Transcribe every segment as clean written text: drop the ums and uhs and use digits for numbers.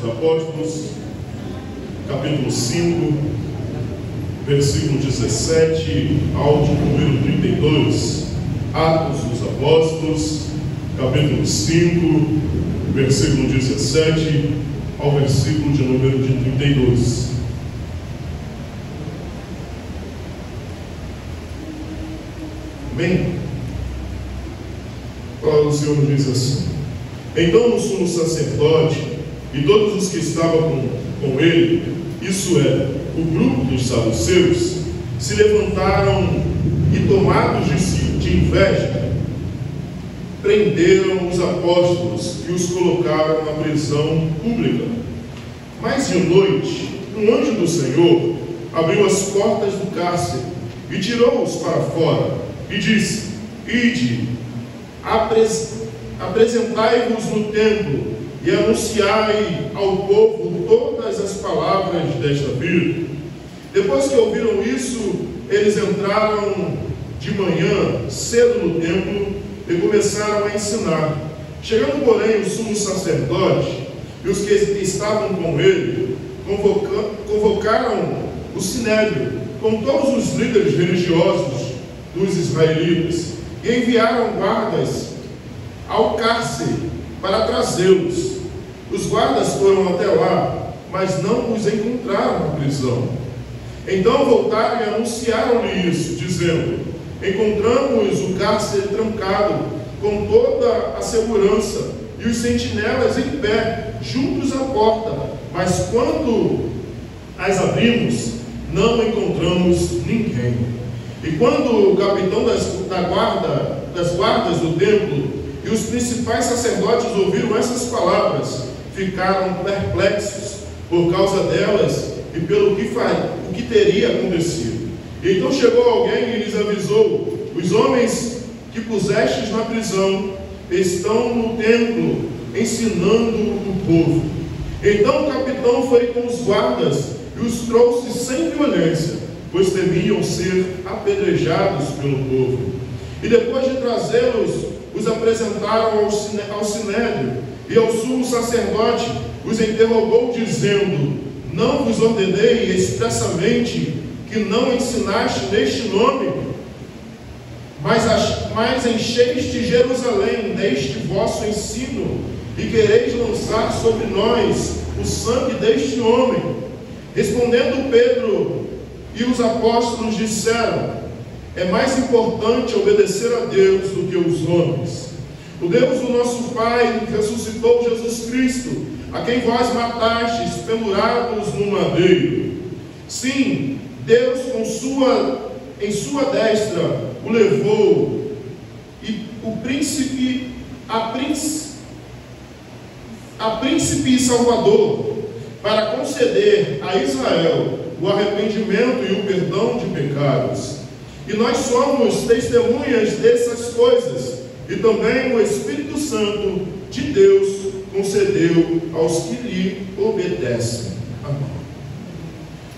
dos Apóstolos, capítulo 5, versículo 17 ao de número 32. Atos dos Apóstolos, capítulo 5, versículo 17 ao versículo de número de 32. Amém? A palavra do Senhor diz assim: então o sumo sacerdote e todos os que estavam com ele, isso é, o grupo dos saduceus, se levantaram e, tomados de inveja, prenderam os apóstolos e os colocaram na prisão pública. Mas de noite, um anjo do Senhor abriu as portas do cárcere e tirou-os para fora e disse: ide, apresentai-vos no templo e anunciai ao povo todas as palavras desta vida. Depois que ouviram isso, eles entraram de manhã cedo no templo e começaram a ensinar. Chegando, porém, o sumo sacerdote e os que estavam com ele, convocaram o sinédrio com todos os líderes religiosos dos israelitas e enviaram guardas ao cárcere para trazê-los. Os guardas foram até lá, mas não os encontraram na prisão. Então voltaram e anunciaram-lhe isso, dizendo: encontramos o cárcere trancado com toda a segurança e os sentinelas em pé, juntos à porta, mas quando as abrimos, não encontramos ninguém. E quando o capitão das guardas do templo e os principais sacerdotes ouviram essas palavras, ficaram perplexos por causa delas e pelo que teria acontecido. E então chegou alguém e lhes avisou: os homens que pusestes na prisão estão no templo ensinando o povo. Então o capitão foi com os guardas e os trouxe sem violência, pois temiam ser apedrejados pelo povo. E depois de trazê-los, os apresentaram ao sinédrio, e ao sumo sacerdote os interrogou, dizendo: não vos ordenei expressamente que não ensinaste neste nome, mas encheiste Jerusalém deste vosso ensino, e quereis lançar sobre nós o sangue deste homem. Respondendo Pedro e os apóstolos disseram: é mais importante obedecer a Deus do que os homens. O Deus do nosso Pai ressuscitou Jesus Cristo, a quem vós matastes pendurados no madeiro. Sim, Deus em sua destra o levou, e a príncipe e salvador, para conceder a Israel o arrependimento e o perdão de pecados. E nós somos testemunhas dessas coisas, e também o Espírito Santo de Deus concedeu aos que lhe obedecem. Amém.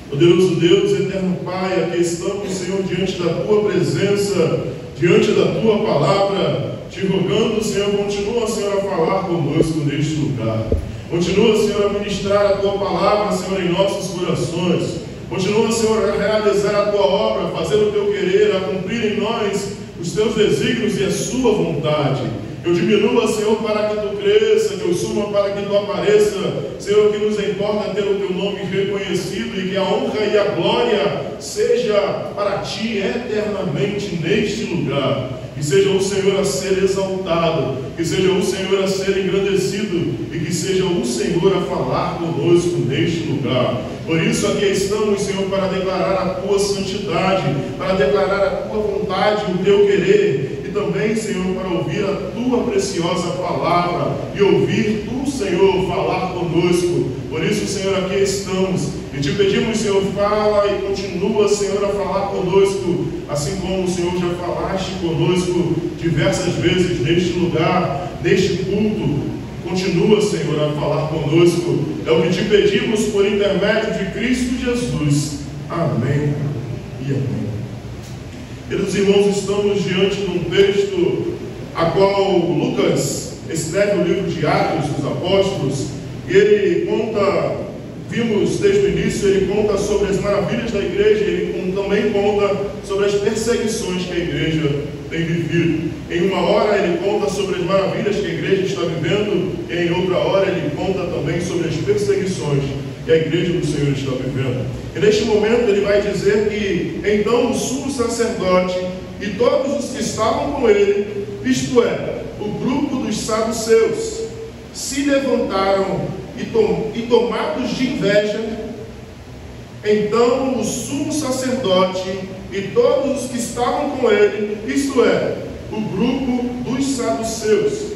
Poderoso Deus, eterno Pai, aqui estamos, Senhor, diante da Tua presença, diante da Tua palavra, te rogando, Senhor, continua, Senhor, a falar conosco neste lugar. Continua, Senhor, a ministrar a Tua palavra, Senhor, em nossos corações. Continua, Senhor, a realizar a Tua obra, a fazer o Teu querer, a cumprir em nós os Teus desígnios e a Sua vontade. Eu diminua, Senhor, para que Tu cresça, que eu suba para que Tu apareça. Senhor, que nos importa ter o Teu nome reconhecido e que a honra e a glória seja para Ti eternamente neste lugar. Que seja o Senhor a ser exaltado, que seja o Senhor a ser engrandecido e que seja o Senhor a falar conosco neste lugar. Por isso aqui estamos, Senhor, para declarar a Tua santidade, para declarar a Tua vontade, o Teu querer, e também, Senhor, para ouvir a Tua preciosa palavra e ouvir Tu, Senhor, falar conosco. Por isso, Senhor, aqui estamos e te pedimos, Senhor, fala e continua, Senhor, a falar conosco, assim como o Senhor já falaste conosco diversas vezes neste lugar, neste culto. Continua, Senhor, a falar conosco. É o que te pedimos por intermédio de Cristo Jesus. Amém e amém. Queridos irmãos, estamos diante de um texto a qual Lucas escreve o livro de Atos dos Apóstolos E ele conta, vimos desde o início, ele conta sobre as maravilhas da igreja, ele também conta sobre as perseguições que a igreja tem vivido. Em uma hora ele conta sobre as maravilhas que a igreja está vivendo, e em outra hora ele conta também sobre as perseguições que a igreja do Senhor está vivendo. E neste momento ele vai dizer que então o sumo sacerdote e todos os que estavam com ele, isto é, o grupo dos saduceus, se levantaram e tomados de inveja, então o sumo sacerdote e todos os que estavam com ele, isto é, o grupo dos saduceus.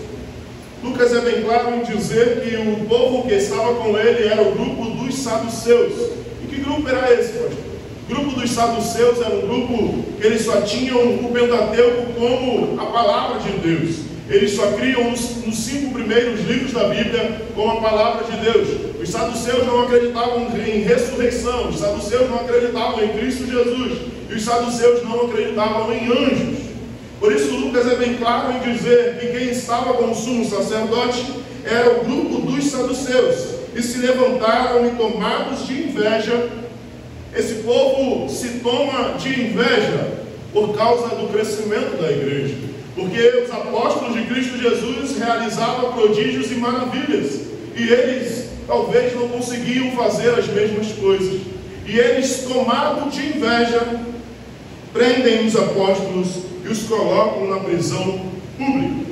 Lucas é bem claro em dizer que o povo que estava com ele era o grupo dos saduceus. E que grupo era esse, pastor? O grupo dos saduceus era um grupo que eles só tinham o Pentateuco como a palavra de Deus. Eles só criam os 5 primeiros livros da Bíblia com a palavra de Deus. Os saduceus não acreditavam em ressurreição, os saduceus não acreditavam em Cristo Jesus, e os saduceus não acreditavam em anjos. Por isso Lucas é bem claro em dizer que quem estava com o sumo sacerdote era o grupo dos saduceus, e se levantaram e tomados de inveja. Esse povo se toma de inveja por causa do crescimento da igreja, porque os apóstolos de Cristo Jesus realizavam prodígios e maravilhas, e eles talvez não conseguiam fazer as mesmas coisas, e eles, tomados de inveja, prendem os apóstolos e os colocam na prisão pública.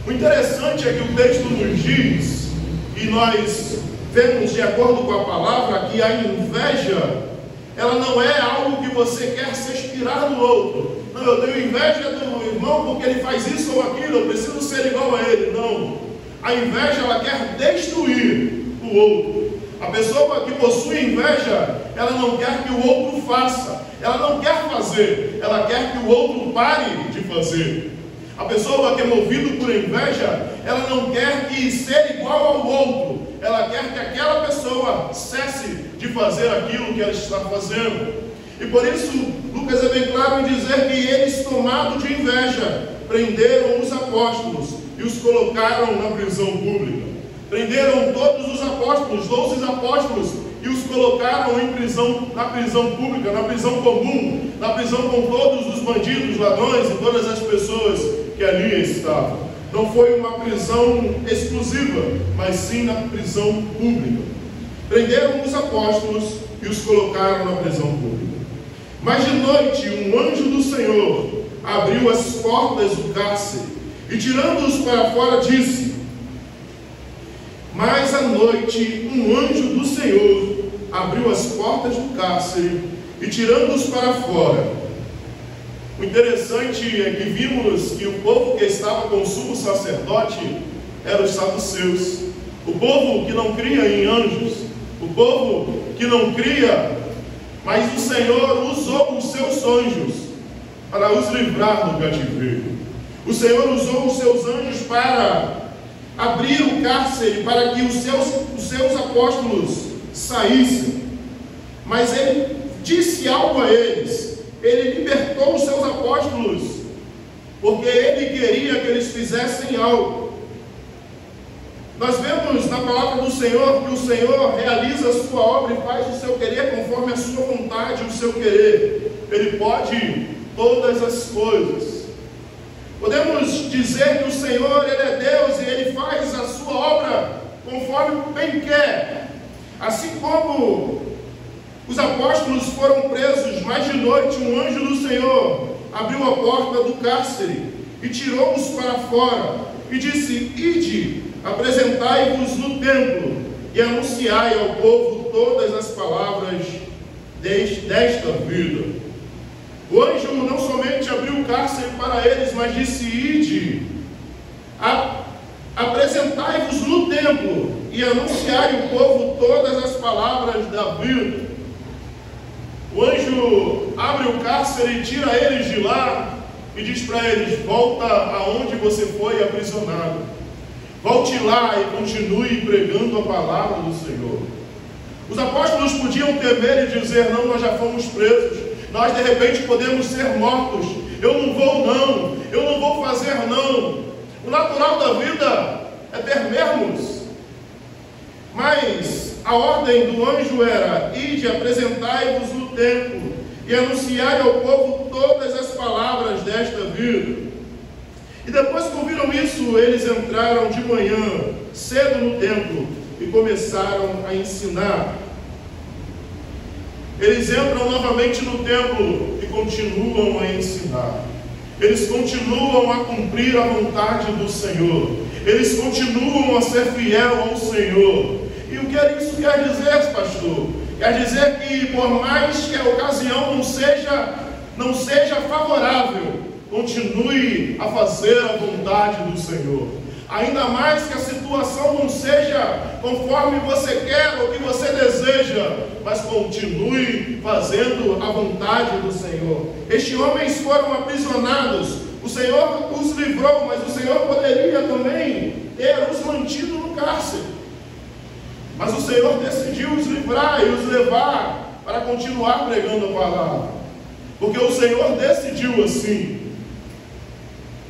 O interessante é que o texto nos diz, e nós vemos de acordo com a palavra, que a inveja, ela não é algo que você quer se inspirar no outro. Não, eu tenho inveja do irmão porque ele faz isso ou aquilo, eu preciso ser igual a ele. Não. A inveja, ela quer destruir o outro. A pessoa que possui inveja, ela não quer que o outro faça, ela não quer fazer, ela quer que o outro pare de fazer. A pessoa que é movida por inveja, ela não quer que ser igual ao outro, ela quer que aquela pessoa cesse de fazer aquilo que ela está fazendo. E por isso, Lucas é bem claro em dizer que eles, tomados de inveja, prenderam os apóstolos e os colocaram na prisão pública. Prenderam todos os apóstolos, 12 apóstolos, e os colocaram em prisão, na prisão pública, na prisão comum, na prisão com todos os bandidos, ladrões e todas as pessoas que ali estavam. Não foi uma prisão exclusiva, mas sim na prisão pública. Prenderam os apóstolos e os colocaram na prisão pública. Mas de noite um anjo do Senhor abriu as portas do cárcere e, tirando-os para fora, disse: mas à noite um anjo do Senhor abriu as portas do cárcere e, tirando-os para fora. O interessante é que vimos que o povo que estava com o sumo sacerdote eram os saduceus, o povo que não cria em anjos, o povo que não cria, mas o Senhor usou os seus anjos para os livrar do cativeiro. O Senhor usou os seus anjos para abrir o cárcere, para que os seus apóstolos saíssem. Mas ele disse algo a eles, ele libertou os seus apóstolos, porque ele queria que eles fizessem algo. Nós vemos na palavra do Senhor que o Senhor realiza a sua obra e faz o seu querer conforme a sua vontade, o seu querer. Ele pode todas as coisas. Podemos dizer que o Senhor, Ele é Deus e Ele faz a sua obra conforme bem quer. Assim como os apóstolos foram presos, mas de noite um anjo do Senhor abriu a porta do cárcere e tirou-os para fora e disse: ide, apresentai-vos no templo e anunciai ao povo todas as palavras desta vida. O anjo não somente abriu o cárcere para eles, mas disse: ide, apresentai-vos no templo e anunciai ao povo todas as palavras da vida. O anjo abre o cárcere e tira eles de lá e diz para eles: volta aonde você foi aprisionado. Volte lá e continue pregando a palavra do Senhor. Os apóstolos podiam temer e dizer: não, nós já fomos presos, nós de repente podemos ser mortos, eu não vou fazer não. O natural da vida é temermos, a ordem do anjo era: ide, apresentai-vos no templo e anunciai ao povo todas as palavras desta vida. E depois que ouviram isso, eles entraram de manhã, cedo no templo, e começaram a ensinar. Eles entram novamente no templo e continuam a ensinar. Eles continuam a cumprir a vontade do Senhor. Eles continuam a ser fiel ao Senhor. E o que isso quer dizer, pastor? Quer dizer que por mais que a ocasião não seja favorável, continue a fazer a vontade do Senhor. Ainda mais que a situação não seja conforme você quer ou que você deseja, mas continue fazendo a vontade do Senhor. Estes homens foram aprisionados, o Senhor os livrou, mas o Senhor poderia também ter os mantido no cárcere. Mas o Senhor decidiu os livrar e os levar para continuar pregando a palavra, porque o Senhor decidiu assim.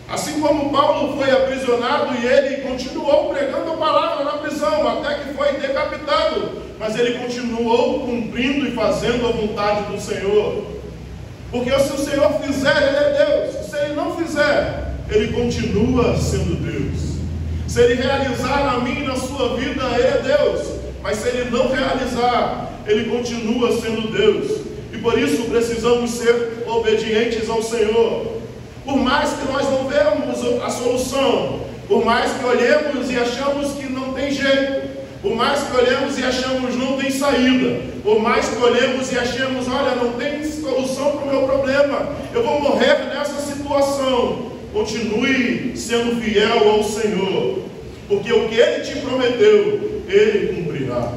Assim como Paulo foi aprisionado e ele continuou pregando a palavra na prisão, até que foi decapitado, mas ele continuou cumprindo e fazendo a vontade do Senhor. Porque se o Senhor fizer, Ele é Deus. Se Ele não fizer, Ele continua sendo Deus. Se Ele realizar na minha e na sua vida, Ele é Deus. Mas se Ele não realizar, Ele continua sendo Deus. E por isso precisamos ser obedientes ao Senhor. Por mais que nós não vemos a solução, por mais que olhemos e achamos que não tem jeito, por mais que olhemos e achamos não tem saída, por mais que olhemos e achamos, olha, não tem solução para o meu problema, eu vou morrer nessa situação, continue sendo fiel ao Senhor, porque o que Ele te prometeu, Ele cumprirá.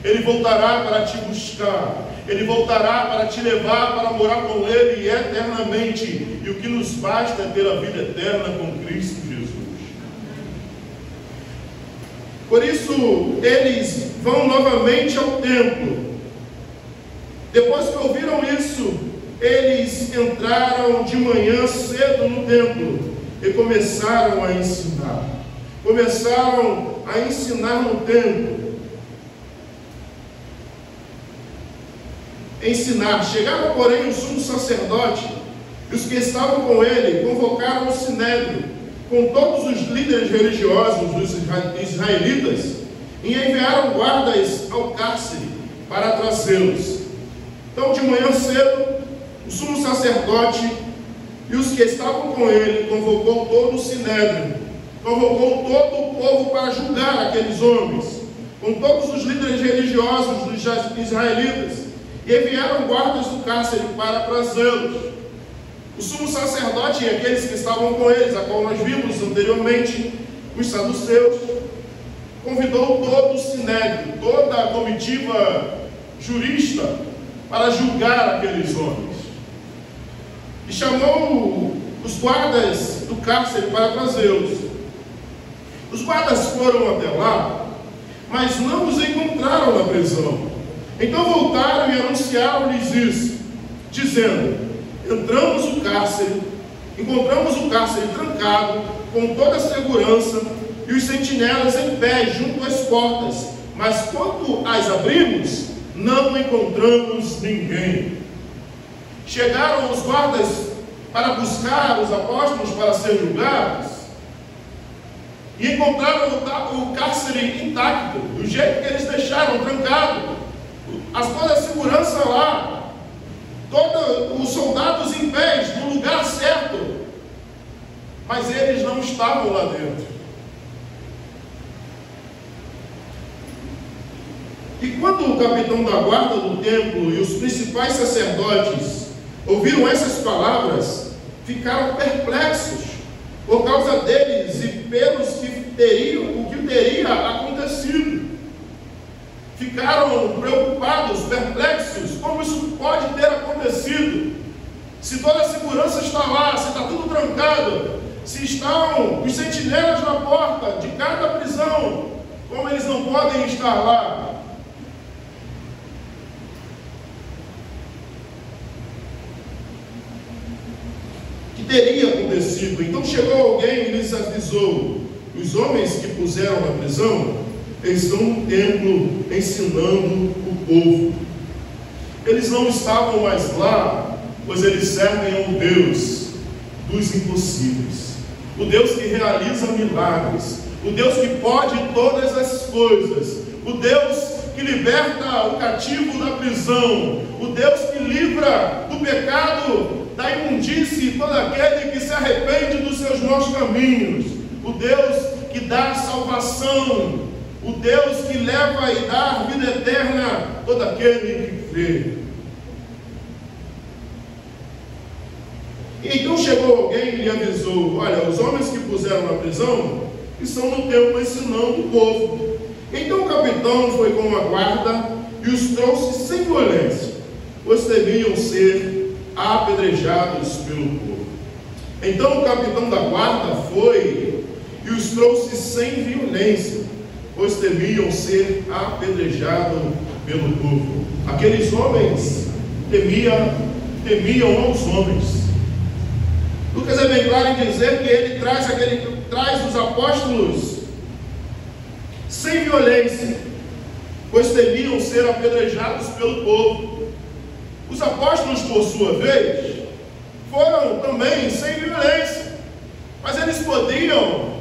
Ele voltará para te buscar, Ele voltará para te levar para morar com Ele eternamente. E o que nos basta é ter a vida eterna com Cristo Jesus. Por isso, eles vão novamente ao templo. Depois que ouviram isso, eles entraram de manhã cedo no templo e começaram a ensinar. Começaram a ensinar no templo. Ensinar. Chegaram, porém, o sumo sacerdote e os que estavam com ele convocaram o sinédrio com todos os líderes religiosos dos israelitas e enviaram guardas ao cárcere para trazê-los. Então, de manhã cedo, o sumo sacerdote e os que estavam com ele convocou todo o sinédrio, convocou todo o povo para julgar aqueles homens, com todos os líderes religiosos dos israelitas, e enviaram guardas do cárcere para trazê-los. O sumo sacerdote e aqueles que estavam com eles, a qual nós vimos anteriormente, os saduceus, convidou todo o sinédrio, toda a comitiva jurista, para julgar aqueles homens. E chamou os guardas do cárcere para trazê-los. Os guardas foram até lá, mas não os encontraram na prisão. Então voltaram e anunciaram-lhes isso, dizendo: encontramos o cárcere trancado, com toda a segurança, e os sentinelas em pé junto às portas, mas quando as abrimos, não encontramos ninguém. Chegaram os guardas para buscar os apóstolos para ser julgados, e encontraram o cárcere intacto, do jeito que eles deixaram, trancado, toda a segurança lá, todos os soldados em pé, no lugar certo, mas eles não estavam lá dentro. E quando o capitão da guarda do templo e os principais sacerdotes ouviram essas palavras, ficaram perplexos por causa deles e pelos que o que teria acontecido. Ficaram preocupados, perplexos, como isso pode ter acontecido? Se toda a segurança está lá, se está tudo trancado, se estão os sentinelas na porta de cada prisão, como eles não podem estar lá? Que teria acontecido? Então chegou alguém e lhes avisou: os homens que puseram na prisão Eles estão no templo ensinando o povo. Eles não estavam mais lá, pois eles servem ao Deus dos impossíveis, o Deus que realiza milagres, o Deus que pode todas as coisas, o Deus que liberta o cativo da prisão, o Deus que livra do pecado, da imundície todo aquele que se arrepende dos seus maus caminhos, o Deus que dá salvação, o Deus que leva e dá vida eterna a todo aquele que crê. Então chegou alguém e lhe avisou: olha, os homens que puseram na prisão estão no templo ensinando o povo. Então o capitão foi com uma guarda e os trouxe sem violência, pois temiam ser apedrejados pelo povo. Então o capitão da guarda foi e os trouxe sem violência, pois temiam ser apedrejados pelo povo. Aqueles homens temiam aos homens. Lucas é bem claro em dizer que ele traz os apóstolos sem violência, pois temiam ser apedrejados pelo povo. Os apóstolos, por sua vez, foram também sem violência, mas eles podiam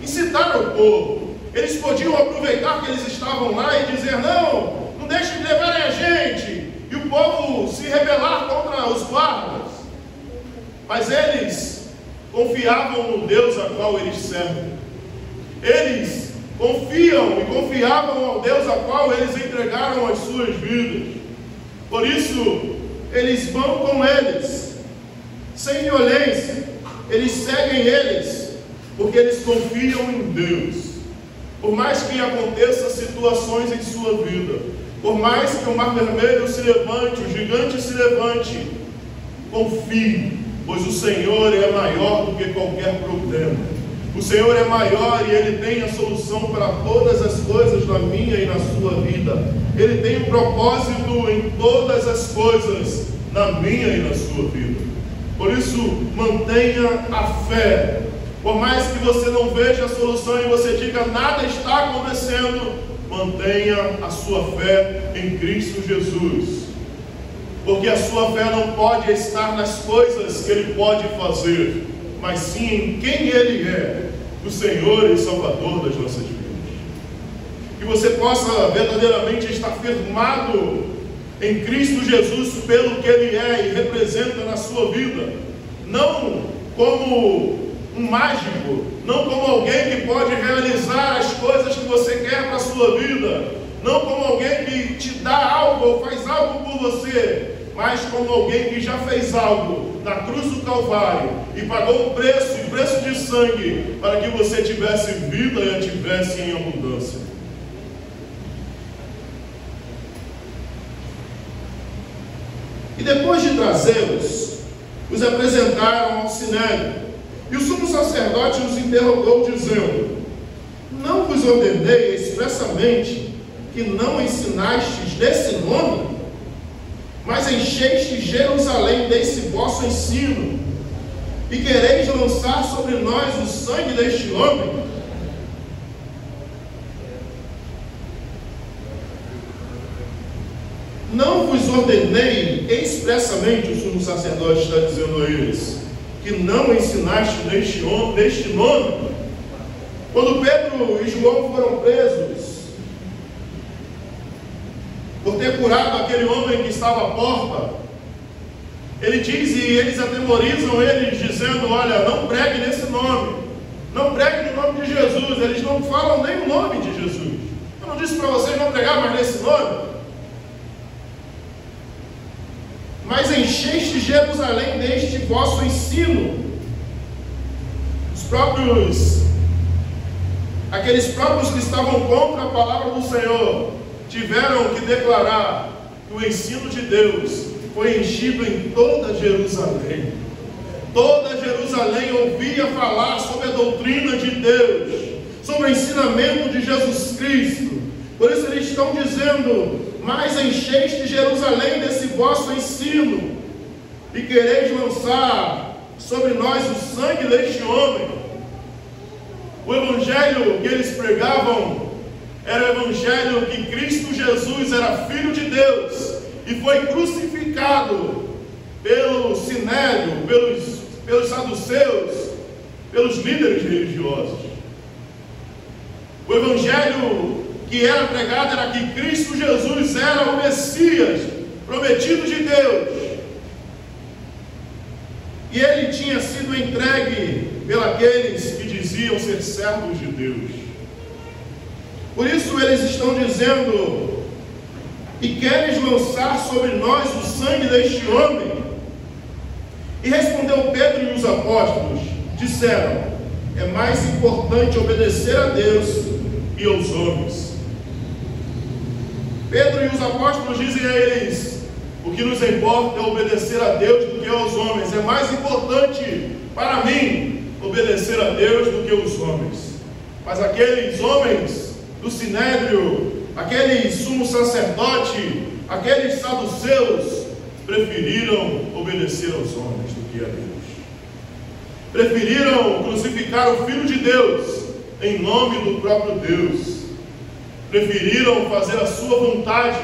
incitar o povo, eles podiam aproveitar que eles estavam lá e dizer: não deixem de levarem a gente, e o povo se rebelar contra os guardas. Mas eles confiavam no Deus a qual eles servem. Eles confiam e confiavam ao Deus a qual eles entregaram as suas vidas. Por isso, eles vão com eles, sem violência. Eles seguem eles, porque eles confiam em Deus. Por mais que aconteçam situações em sua vida, por mais que o mar vermelho se levante, o gigante se levante, confie, pois o Senhor é maior do que qualquer problema. O Senhor é maior e Ele tem a solução para todas as coisas na minha e na sua vida. Ele tem um propósito em todas as coisas na minha e na sua vida. Por isso, mantenha a fé. Por mais que você não veja a solução e você diga: nada está acontecendo, mantenha a sua fé em Cristo Jesus. Porque a sua fé não pode estar nas coisas que Ele pode fazer, mas sim em quem Ele é, o Senhor e Salvador das nossas vidas. Que você possa verdadeiramente estar firmado em Cristo Jesus pelo que Ele é e representa na sua vida, não como um mágico, não como alguém que pode realizar as coisas que você quer para a sua vida, não como alguém que te dá algo ou faz algo por você, mas como alguém que já fez algo na cruz do Calvário e pagou o preço de sangue, para que você tivesse vida e a tivesse em abundância. E depois de trazê-los, os apresentaram ao Sinédrio, e o sumo sacerdote os interrogou, dizendo: não vos ordenei expressamente que não ensinastes desse nome, mas encheste Jerusalém desse vosso ensino, e quereis lançar sobre nós o sangue deste homem? Não vos ordenei expressamente, o sumo sacerdote está dizendo a eles, que não ensinaste neste nome? Quando Pedro e João foram presos por ter curado aquele homem que estava à porta, ele diz, e eles atemorizam eles, dizendo: olha, não pregue nesse nome, não pregue no nome de Jesus. Eles não falam nem o nome de Jesus. Eu não disse para vocês não pregar mais nesse nome? Mas encheste Jerusalém deste vosso ensino. Aqueles próprios que estavam contra a palavra do Senhor, tiveram que declarar que o ensino de Deus foi enchido em toda Jerusalém. Toda Jerusalém ouvia falar sobre a doutrina de Deus, sobre o ensinamento de Jesus Cristo. Por isso eles estão dizendo: mas encheste Jerusalém desse vosso ensino, e quereis lançar sobre nós o sangue deste homem. o evangelho que eles pregavam era o evangelho que Cristo Jesus era Filho de Deus e foi crucificado pelo Sinédrio, pelos saduceus, pelos líderes religiosos. O evangelho que era pregado era que Cristo Jesus era o Messias prometido de Deus. E ele tinha sido entregue pelos que diziam ser servos de Deus. Por isso eles estão dizendo: e queres lançar sobre nós o sangue deste homem? E respondeu Pedro e os apóstolos, disseram: é mais importante obedecer a Deus e aos homens. Pedro e os apóstolos dizem a eles: o que nos importa é obedecer a Deus do que aos homens. É mais importante para mim obedecer a Deus do que os homens. Mas aqueles homens do Sinédrio, aquele sumo sacerdote, aqueles saduceus, preferiram obedecer aos homens do que a Deus. Preferiram crucificar o Filho de Deus em nome do próprio Deus. Preferiram fazer a sua vontade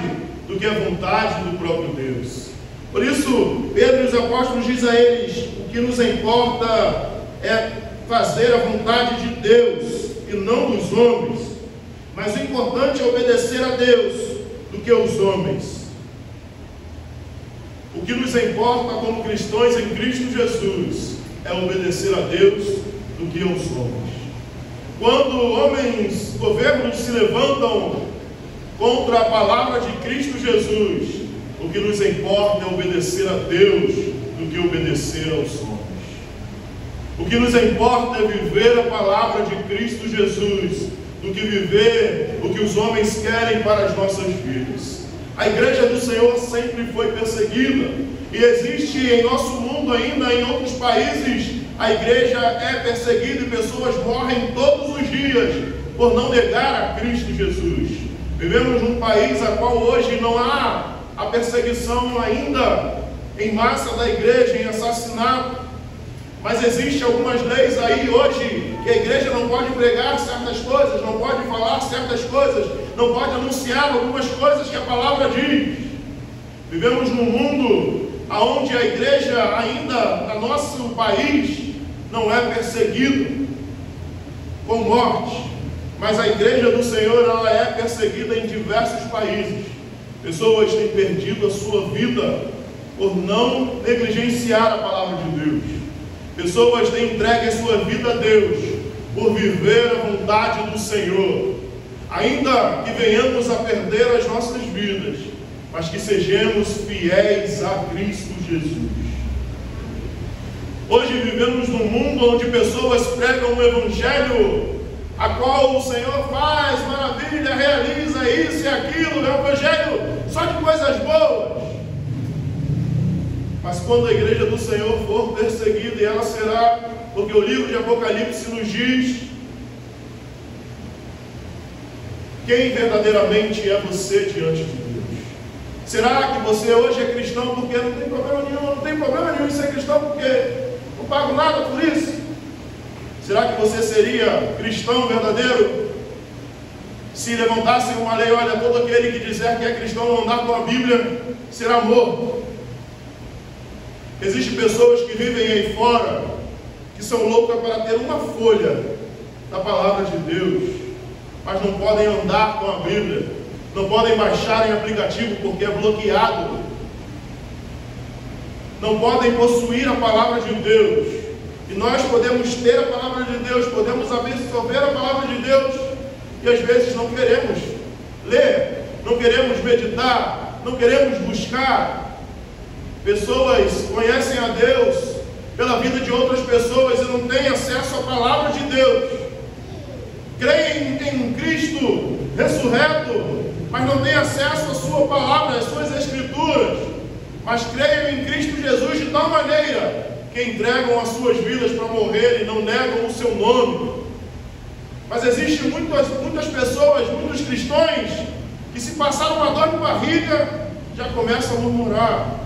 do que a vontade do próprio Deus. Por isso, Pedro e os apóstolos dizem a eles: o que nos importa é fazer a vontade de Deus e não dos homens. Mas o importante é obedecer a Deus do que aos homens. O que nos importa como cristãos em Cristo Jesus é obedecer a Deus do que aos homens. Quando governos se levantam contra a palavra de Cristo Jesus, o que nos importa é obedecer a Deus do que obedecer aos homens. O que nos importa é viver a palavra de Cristo Jesus do que viver o que os homens querem para as nossas vidas. A igreja do Senhor sempre foi perseguida, e existe em nosso mundo ainda, em outros países, a igreja é perseguida e pessoas morrem todos os dias por não negar a Cristo Jesus. Vivemos num país a qual hoje não há a perseguição ainda em massa da igreja, em assassinato, mas existem algumas leis aí hoje que a igreja não pode pregar certas coisas, não pode falar certas coisas, não pode anunciar algumas coisas que a palavra diz. Vivemos num mundo onde a igreja ainda, no nosso país, não é perseguida com morte, mas a igreja do Senhor, ela é perseguida em diversos países. Pessoas têm perdido a sua vida por não negligenciar a palavra de Deus. Pessoas têm entregue a sua vida a Deus por viver a vontade do Senhor. Ainda que venhamos a perder as nossas vidas, mas que sejamos fiéis a Cristo Jesus. Hoje vivemos num mundo onde pessoas pregam um evangelho a qual o Senhor faz maravilha, realiza isso e aquilo, é um evangelho só de coisas boas. Mas quando a igreja do Senhor for perseguida, e ela será, porque o livro de Apocalipse nos diz: quem verdadeiramente é você diante de Deus? Será que você hoje é cristão porque não tem problema nenhum? Não tem problema nenhum em ser cristão porque não pago nada por isso? Será que você seria cristão verdadeiro se levantassem uma lei: olha, todo aquele que disser que é cristão não andar com a Bíblia será morto? Existem pessoas que vivem aí fora que são loucas para ter uma folha da palavra de Deus, mas não podem andar com a Bíblia, não podem baixar em aplicativo porque é bloqueado, não podem possuir a palavra de Deus. E nós podemos ter a palavra de Deus, podemos absorver a palavra de Deus, e às vezes não queremos ler, não queremos meditar, não queremos buscar. Pessoas conhecem a Deus pela vida de outras pessoas e não têm acesso à palavra de Deus. Creem em Cristo ressurreto, mas não têm acesso à sua palavra, às suas escrituras. Mas creem em Cristo Jesus de tal maneira que entregam as suas vidas para morrer e não negam o seu nome. Mas existem muitas pessoas, muitos cristãos, que se passar uma dor de barriga, já começam a murmurar.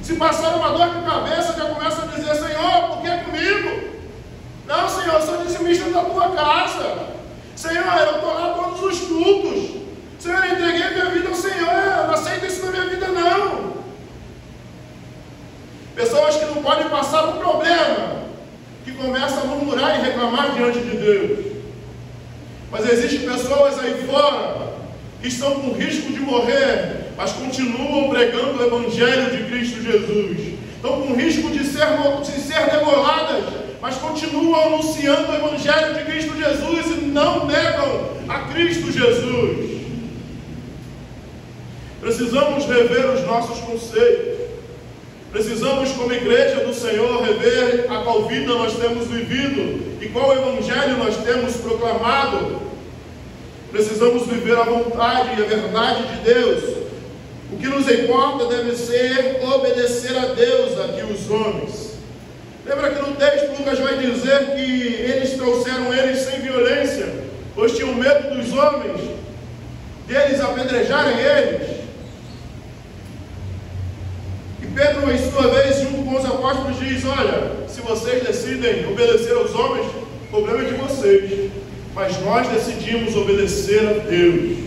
Se passar uma dor de cabeça, já começa a dizer: Senhor, por que comigo? Não, Senhor, eu sou dizimista da tua casa. Senhor, eu estou lá todos os cultos. Senhor, eu entreguei minha vida ao Senhor. Eu não aceito isso na minha vida, não. Pessoas que não podem passar por problema, que começam a murmurar e reclamar diante de Deus. Mas existem pessoas aí fora que estão com risco de morrer, mas continuam pregando o Evangelho de Cristo Jesus. Estão com risco de ser degoladas, mas continuam anunciando o Evangelho de Cristo Jesus e não negam a Cristo Jesus. Precisamos rever os nossos conceitos. Precisamos, como igreja do Senhor, rever a qual vida nós temos vivido e qual Evangelho nós temos proclamado. Precisamos viver a vontade e a verdade de Deus. O que nos importa deve ser obedecer a Deus aqui os homens. Lembra que no texto Lucas vai dizer que eles trouxeram eles sem violência, pois tinham medo dos homens, deles apedrejarem eles. E Pedro, em sua vez, junto com os apóstolos, diz: olha, se vocês decidem obedecer aos homens, o problema é de vocês, mas nós decidimos obedecer a Deus.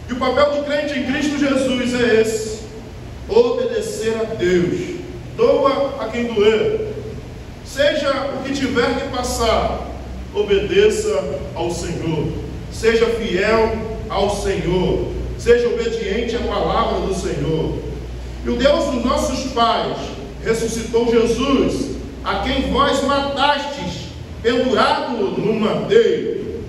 E o papel do crente em Cristo Jesus é esse: obedecer a Deus. Doa a quem doer, seja o que tiver que passar, obedeça ao Senhor, seja fiel ao Senhor, seja obediente à palavra do Senhor. E o Deus dos nossos pais ressuscitou Jesus, a quem vós matastes, pendurado no madeiro.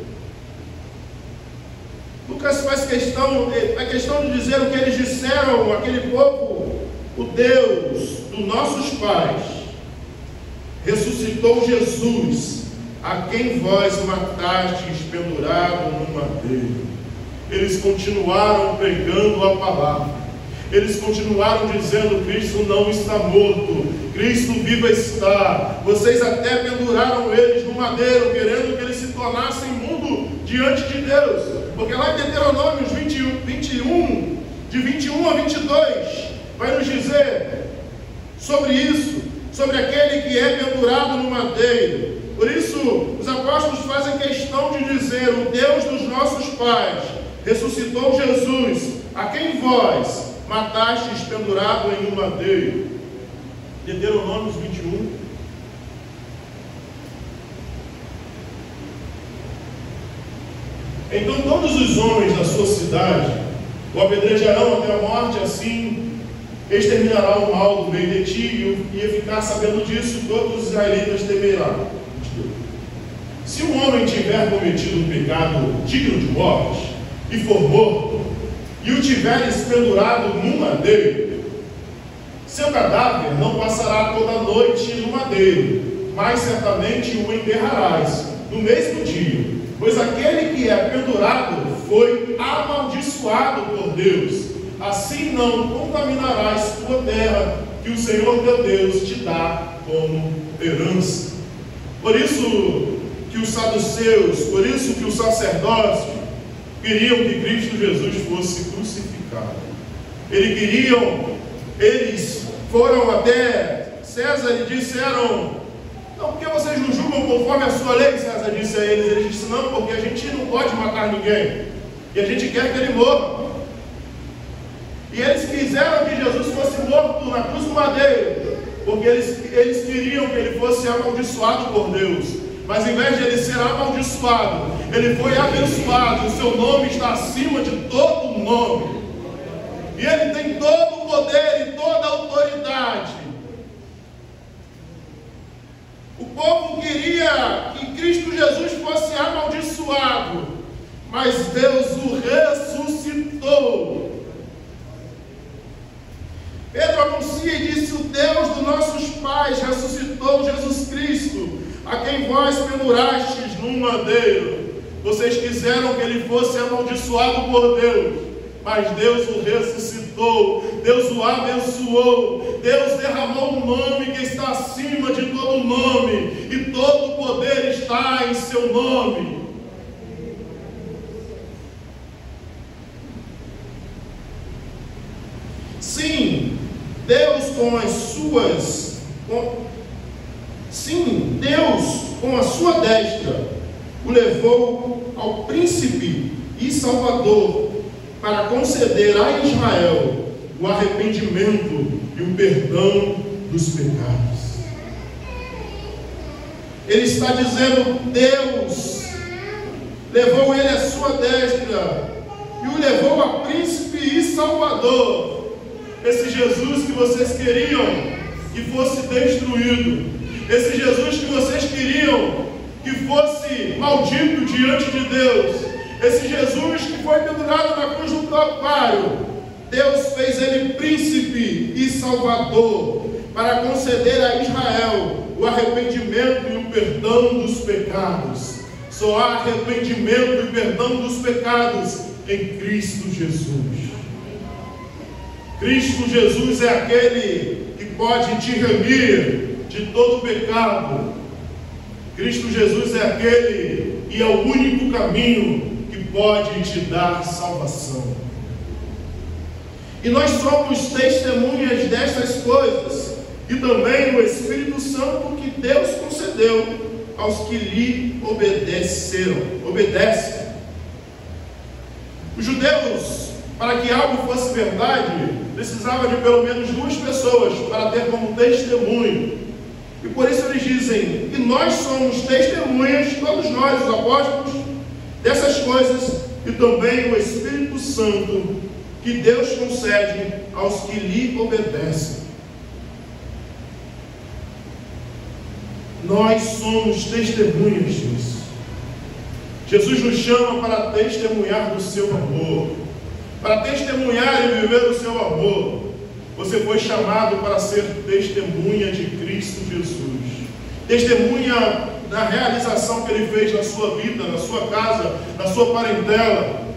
Lucas faz questão de dizer o que eles disseram àquele povo: o Deus dos nossos pais ressuscitou Jesus, a quem vós matastes, pendurado no madeiro. Eles continuaram pregando a palavra. Eles continuaram dizendo: Cristo não está morto, Cristo vivo está. Vocês até penduraram eles no madeiro, querendo que eles se tornassem imundo diante de Deus. Porque lá em Deuteronômio 21, de 21 a 22, vai nos dizer sobre isso, sobre aquele que é pendurado no madeiro. Por isso, os apóstolos fazem questão de dizer: o Deus dos nossos pais ressuscitou Jesus, a quem vós matastes, pendurado em um madeiro. Deuteronômio 21. Então todos os homens da sua cidade o apedrejarão até a morte, assim exterminará o mal do meio de ti, e ficar sabendo disso, todos os israelitas temerão. Se um homem tiver cometido um pecado digno de morte, e for morto, e o tiveres pendurado num madeiro, seu cadáver não passará toda a noite no madeiro, mas certamente o enterrarás no mesmo dia, pois aquele que é pendurado foi amaldiçoado por Deus. Assim não contaminarás tua terra, que o Senhor teu Deus te dá como herança. Por isso que os saduceus, por isso que o sacerdócio queriam que Cristo Jesus fosse crucificado. Eles foram até César e disseram: não, porque vocês não julgam conforme a sua lei? César disse a eles. Eles disseram: não, porque a gente não pode matar ninguém, e a gente quer que ele morra. E eles quiseram que Jesus fosse morto na cruz do madeiro, porque eles queriam que ele fosse amaldiçoado por Deus. Mas em vez de ele ser amaldiçoado, ele foi abençoado. O seu nome está acima de todo nome, e ele tem todo o poder e toda a autoridade. O povo queria que Cristo Jesus fosse amaldiçoado, mas Deus o ressuscitou. Pedro anuncia e disse: o Deus dos nossos pais ressuscitou Jesus Cristo, a quem vós pendurastes num madeiro. Vocês quiseram que ele fosse amaldiçoado por Deus, mas Deus o ressuscitou, Deus o abençoou, Deus derramou um nome que está acima de todo nome, e todo o poder está em seu nome. Sim, Deus com a sua destra, o levou ao príncipe e salvador para conceder a Israel o arrependimento e o perdão dos pecados. Ele está dizendo: Deus levou ele à sua destra e o levou a príncipe e salvador. Esse Jesus que vocês queriam que fosse destruído, esse Jesus que vocês queriam que fosse maldito diante de Deus, esse Jesus que foi pendurado na cruz do Calvário, Deus fez ele príncipe e salvador para conceder a Israel o arrependimento e o perdão dos pecados. Só há arrependimento e perdão dos pecados em Cristo Jesus. Cristo Jesus é aquele que pode te remir de todo pecado. Cristo Jesus é aquele e é o único caminho que pode te dar salvação. E nós somos testemunhas destas coisas, e também o Espírito Santo que Deus concedeu aos que lhe obedecem. Os judeus, para que algo fosse verdade, precisavam de pelo menos 2 pessoas para ter como testemunho. E por isso eles dizem que nós somos testemunhas, todos nós, os apóstolos, dessas coisas, e também o Espírito Santo que Deus concede aos que lhe obedecem. Nós somos testemunhas disso. Jesus nos chama para testemunhar do seu amor, para testemunhar e viver o seu amor. Você foi chamado para ser testemunha de Cristo Jesus, testemunha da realização que Ele fez na sua vida, na sua casa, na sua parentela,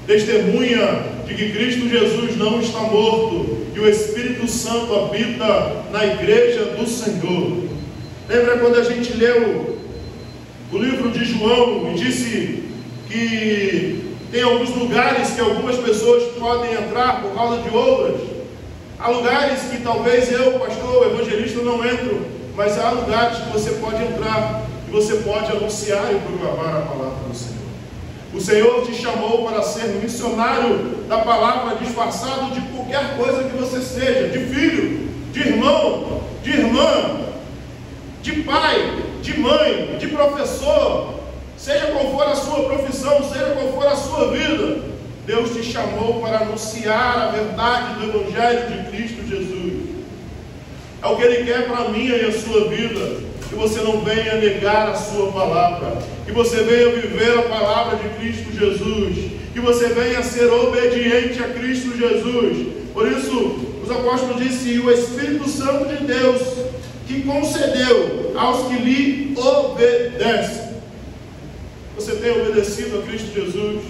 testemunha de que Cristo Jesus não está morto e o Espírito Santo habita na igreja do Senhor. Lembra quando a gente leu o livro de João e disse que tem alguns lugares que algumas pessoas podem entrar por causa de outras? Há lugares que talvez eu, pastor, evangelista, não entro, mas há lugares que você pode entrar e você pode anunciar e proclamar a palavra do Senhor. O Senhor te chamou para ser missionário da palavra, disfarçado de qualquer coisa que você seja, de filho, de irmão, de irmã, de pai, de mãe, de professor, seja qual for a sua profissão, seja qual for a sua vida. Deus te chamou para anunciar a verdade do Evangelho de Cristo Jesus. É o que Ele quer para a minha e a sua vida. Que você não venha negar a sua palavra, que você venha viver a palavra de Cristo Jesus, que você venha ser obediente a Cristo Jesus. Por isso, os apóstolos disseram: e o Espírito Santo de Deus, que concedeu aos que lhe obedecem. Você tem obedecido a Cristo Jesus?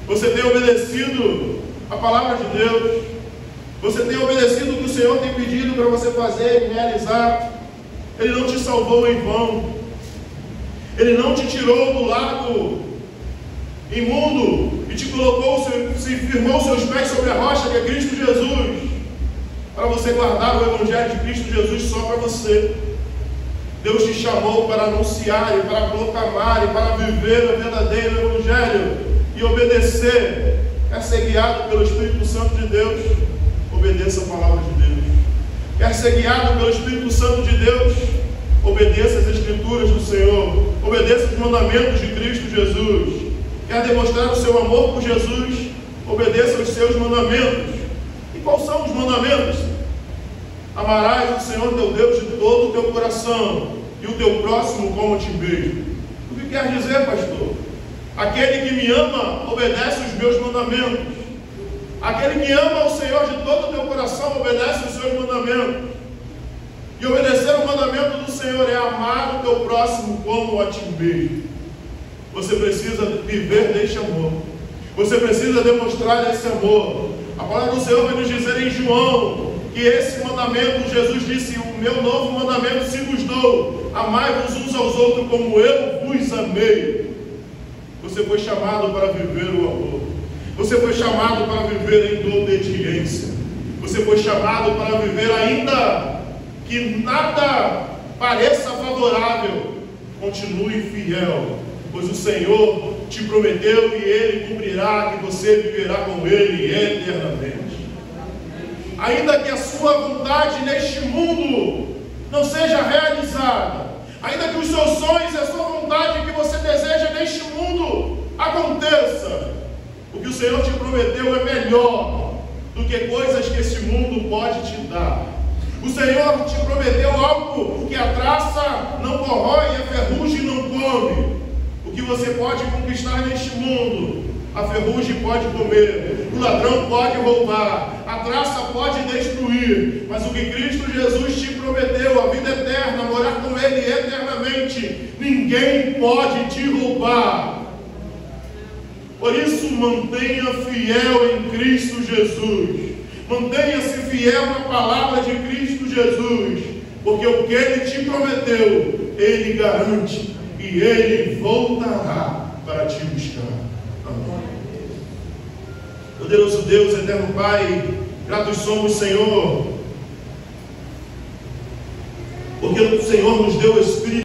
Você tem obedecido a palavra de Deus? Você tem obedecido o que o Senhor tem pedido para você fazer e realizar? Ele não te salvou em vão. Ele não te tirou do lago imundo e te colocou, se firmou seus pés sobre a rocha que é Cristo Jesus, para você guardar o Evangelho de Cristo Jesus só para você. Deus te chamou para anunciar e para proclamar e para viver o verdadeiro Evangelho e obedecer. Quer ser guiado pelo Espírito Santo de Deus? Obedeça a palavra de Deus. Quer ser guiado pelo Espírito Santo de Deus? Obedeça as Escrituras do Senhor. Obedeça os mandamentos de Cristo Jesus. Quer demonstrar o seu amor por Jesus? Obedeça os seus mandamentos. E quais são os mandamentos? Amarás o Senhor teu Deus de todo o teu coração e o teu próximo como a ti mesmo. O que quer dizer, pastor? Aquele que me ama obedece os meus mandamentos. Aquele que ama o Senhor de todo o teu coração obedece os seus mandamentos. E obedecer o mandamento do Senhor é amar o teu próximo como a ti mesmo. Você precisa viver deste amor. Você precisa demonstrar esse amor. A palavra do Senhor vai nos dizer em João que esse mandamento, Jesus disse: o meu novo mandamento se vos dou, amai-vos uns aos outros como eu vos amei. Você foi chamado para viver o amor. Você foi chamado para viver em obediência. Você foi chamado para viver ainda que nada pareça favorável. continue fiel, pois o Senhor te prometeu e Ele cumprirá, que você viverá com Ele eternamente. Ainda que a sua vontade neste mundo não seja realizada, ainda que os seus sonhos e a sua vontade que você deseja neste mundo aconteça, o que o Senhor te prometeu é melhor do que coisas que esse mundo pode te dar. O Senhor te prometeu algo que a traça não corrói e a ferrugem não come. O que você pode conquistar neste mundo, a ferrugem pode comer, o ladrão pode roubar, a traça pode destruir, mas o que Cristo Jesus te prometeu, a vida eterna, morar com Ele eternamente, ninguém pode te roubar. Por isso, mantenha fiel em Cristo Jesus. Mantenha-se fiel na palavra de Cristo Jesus, porque o que Ele te prometeu, Ele garante, e Ele voltará para te buscar. Amém. Poderoso Deus, eterno Pai, gratos somos, Senhor, porque o Senhor nos deu o Espírito